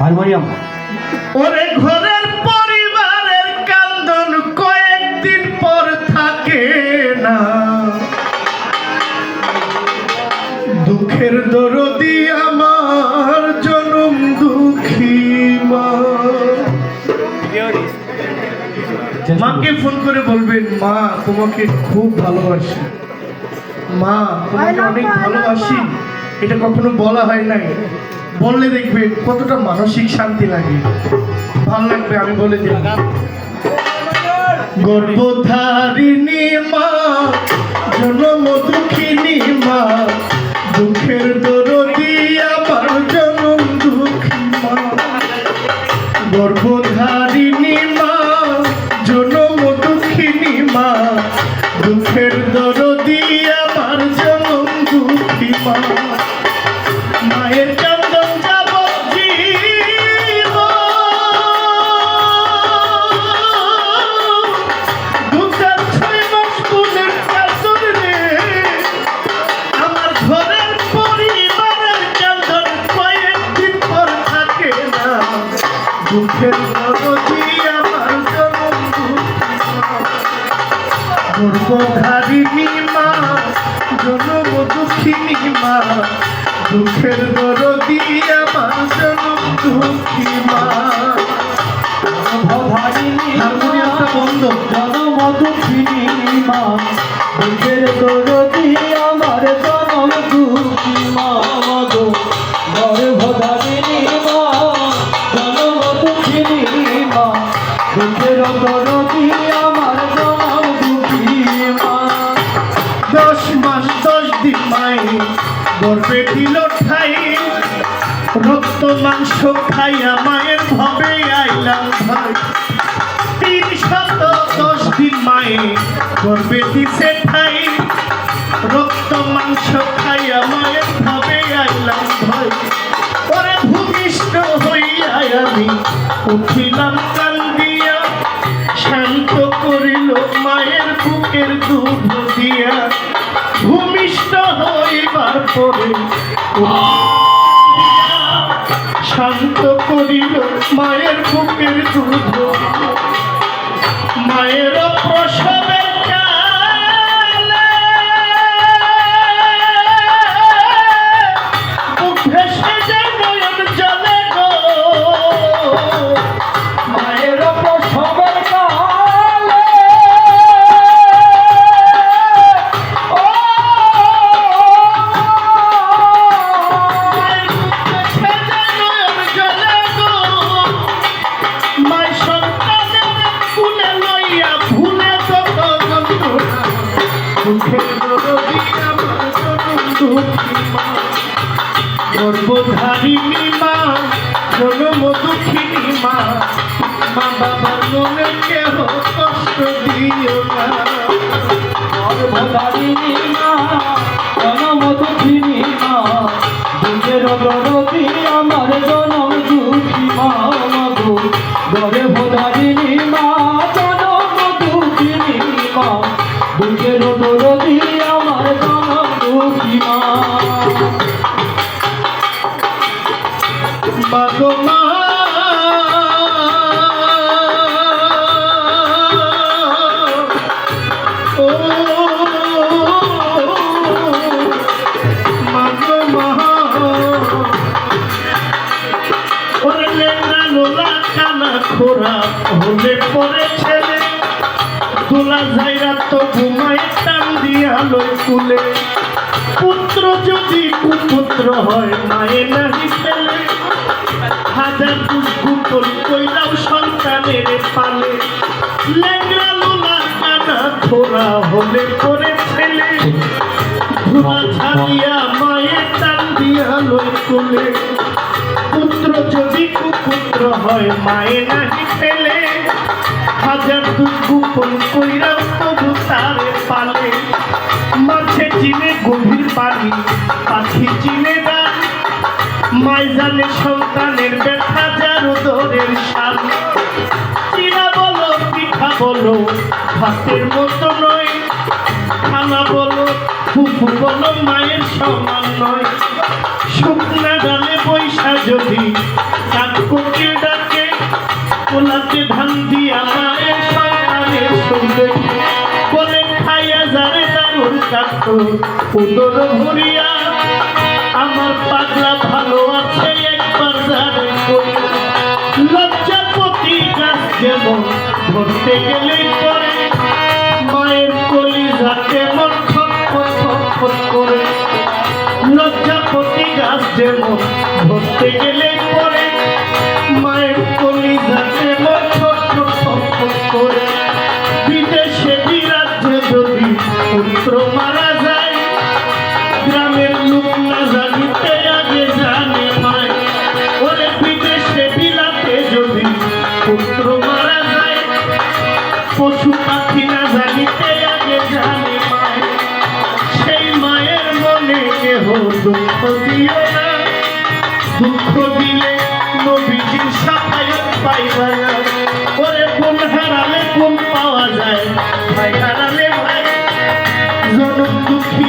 Harmonium. ওরে ঘরের পরিবারের কান্দন কয়েকদিন পর থাকে না, দুঃখের দরদি আমার জনম দুঃখী মা। মাকে ফোন করে বলবেন, মা তোমাকে খুব ভালোবাসি, মা তোমাকে অনেক ভালোবাসি। এটা কখনো বলা হয় নাই, বললে দেখবে কতটা মানসিক শান্তি লাগে, ভালো লাগবে। আমি বলে দিই, গর্ভধারিণী মা, জনম দুঃখিনী মা, দুঃখের দরদি আমার জনম দুঃখী মা। গর্ভধারিণী মা, জনম দুঃখিনী মা, দুঃখের দরদি আমার জনম দুঃখী মা। মায়ের কান্দন যাবজ্জীবন, দুঃখের 6 মাস কোলের কাতর রে। আমার ঘরের পরিবারের কান্দন কয়েকদিন পর থাকে না, দুঃখের দরদি আমার জনম দুঃখী মা। গর্ভধারিণী মা, জনম দুঃখিনী মা, দুঃখের দরদি আমার জনম দুঃখী মা। হারমোনিয়ামটা বন্ধ। জনম দুঃখিনী মা, দুঃখের দরদি আমার জনম দুঃখী মা গো। গর্ভধারিণী মা, জনম দুঃখিনী মা, দুঃখের দরদি আমার জনম দুঃখী মা। 10 মাস 10 দিন মায়ে গর্ভে দিল ঠাই, রক্ত মাংস খাইয়া মায়ের ভবে আইলাম ভাই। 310 দিন মায়ে গর্ভে দিছে ঠাই, রক্ত মাংস খাইয়া মায়ের ভবে আইলাম ভাই। পরে ভূমিষ্ঠ হইয়া আমি উঠিলাম কান্দিয়া, শান্ত করিল মায়ের বুকের দুধ দিয়া। ভূমিষ্ঠ হইবার পরে শান্ত করিল মায়ের বুকের দুধ। মায়ের প্রসবের কালে বুক ভেসে যায় নয়ন জলে গো। মায়ের প্রসবের কালে ও গর্ভধারিণী মা, জনম দুঃখিনী মা, মা বাবার মনে কেহ কষ্ট দিও না। গর্ভধারিণী মা, জনম দুঃখিনী মা, দুঃখের দরদি আমার জনম দুঃখী মা গো। গর্ভধারিণী মা, জনম দুঃখিনী মা, দুঃখের দরদি আমার জনম দুঃখী মা। মাগো মা, ও মাগো মা, ওরে লেঙ্গা লোলা কানা খোরা হলে পরে ছেলে, তোলা যাইরা তো ঘুমাই টান দিয়া লই কুলে। পুত্র যদি কুপুত্র হয় মায়ে নাহি ফেলে, হাজার দুষ্কুটল কইলাও সন্তানের পালে। লেঙ্গা লোলা কানা খোরা হলে পরে ছেলে, ধুলা ছাড়িয়া মায়ের টান দিয়া লই কুলে। পুত্র যদি কুপুত্র হয় মায়ে নাহি ফেলে, হাজার দুষ্কুটল কইরাও তবু তারে পালে। মাছে চিনে গভীর পানি, পাখি চিনে গান, মাই জানে সন্তানের ব্যথা যার উদরের শান। চিরা বলো পিঠা বলো ভাতের মতো নয়, খানা বলো ফুফু বলো মায়ের সমান নয়। শুকনা ডালে বৈশা যদি কাকুকে ডাকে কোলাতে ধান দিয়া মায়ের সন্তানের সঙ্গে বলে খাইয়া যারে দারুর কাকু উদর ভরিয়া আমার পাগলা ভালো আছে একবার যারে কইয়া লজ্জাপতি গাছ যেমন ধরতে গেলে পরে মায়ের কলিজাতে মন খটখট খটখট করে লজ্জাপতি গাছ যেমন ধরতে গেলে পরে মায়ের কলিজাতে মন খটখট খটখট করে বিদেশে বিরাজ্যে যদি পুত্র মারা যায় গ্রামের লোক না জানিতে আগে জানে মায় ওরে বিদেশে বিলাতে যদি পুত্র মারা যায় পশু পাখি না জানিতে আগে জানে মায় সেই মায়ের মনে কেহ দুঃখ দিও না দুঃখ দিলে নবীজির সাফায়াত পাইবা না ওরে কোন হারালে কোন পাওয়া যায় ভাই হারালে ভাই জনম দুঃখী